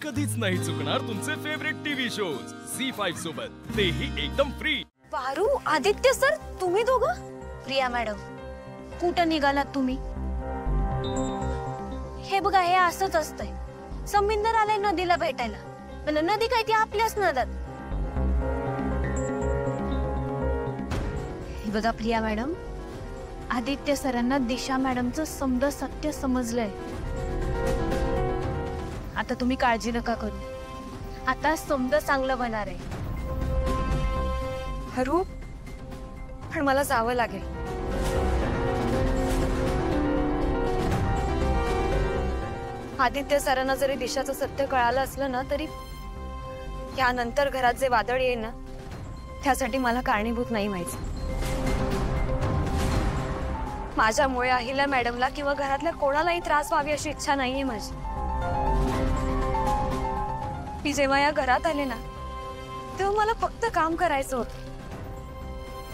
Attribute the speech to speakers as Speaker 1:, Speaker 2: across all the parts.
Speaker 1: कधीच नाही चुकणार तुमचे फेवरेट टीव्ही शोज झी5 सोबत, तेही एकदम फ्री।
Speaker 2: पारू, आदित्य सर, तुम्ही दोघं? प्रिया मॅडम, कुठं निघालात तुम्ही? हे बघा, हे असंच असतंय। समिंदर आलाय नदीला भेटायला, पण नदी काय ती आपल्याच नदात। हे बघा प्रिया मॅडम, आदित्य सरांना दिशा मॅडमचं समजा सत्य समजलंय। आता तुम्ही काळजी नका करू, आता समजा चांगलं होणार आहे। हरू, पण मला जावं लागेल। आदित्य सरांना जरी दिशाचं सत्य कळालं असलं ना, तरी यानंतर घरात जे वादळ येईल ना, त्यासाठी मला कारणीभूत नाही व्हायचं। माझ्यामुळे अहिल्या मॅडमला किंवा घरातल्या कोणालाही त्रास व्हावी अशी इच्छा नाहीये माझी। मी जेव्हा या घरात आले ना, तेव्हा मला फक्त काम करायचं होतं।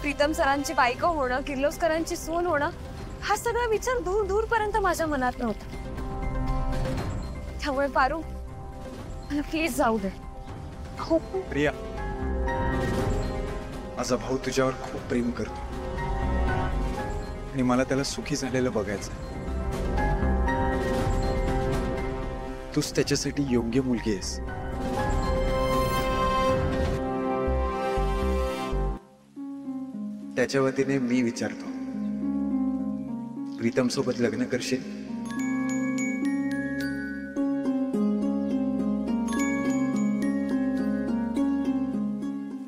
Speaker 2: प्रीतम सरांची बायको होणं, किर्लोस्करांची सून होणं, हा सगळा विचार दूर दूर पर्यंत माझ्या मनात नव्हता। त्यामुळे पारू, मला प्लीज जाऊ दे। हो
Speaker 3: प्रिया, माझा भाऊ तुझ्यावर खूप प्रेम करतो आणि मला त्याला सुखी झालेलं बघायचं। तूच त्याच्यासाठी योग्य मुलगी आहेस। त्याच्या वतीने मी विचारतो, प्रीतम सोबत लग्न करशील?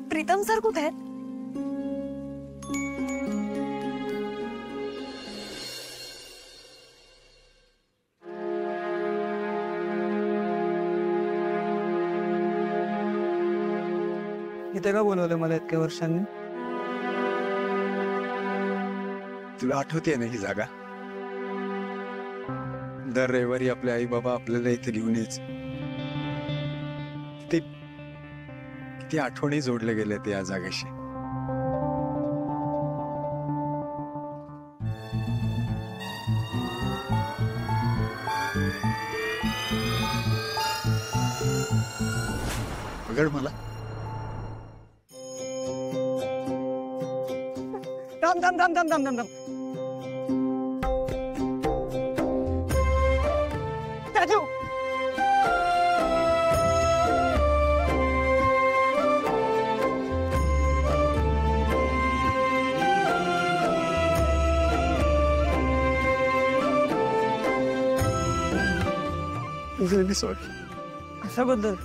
Speaker 2: प्रीतम सर कुठे आहेत?
Speaker 4: इथे का बोलवलं मला इतक्या वर्षांनी?
Speaker 3: तुला आठवते ना ही जागा? दर रविवारी आपले आई बाबा आपल्याला इथे घेऊन यायचे। किती आठवणी जोडले गेले त्या जागेशी। पकड मला।
Speaker 4: थांब थांब थांब थांब थांब थांब थांब। राजू,
Speaker 3: सॉरी।
Speaker 4: कशाबद्दल?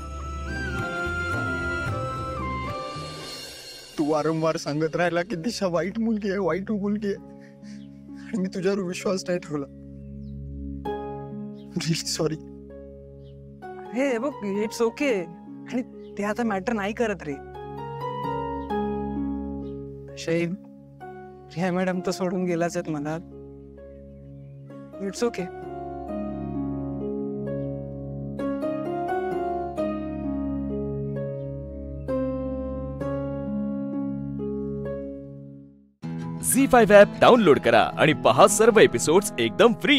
Speaker 3: तू वारंवार सांगत राहिला की दिशा वाईट मुलगी आहे, वाईट मुलगी आहे, आणि मी तुझ्यावर विश्वास नाही ठेवला। Really sorry.
Speaker 4: हे बघ, इट्स ओके, आणि ते आता मॅटर नाही करत रे। शैन, प्रिया मॅडम तर सोडून गेलाच आहेत मला। It's okay.
Speaker 1: Zee five app download करा आणि पहा सर्व एपिसोड्स एकदम फ्री।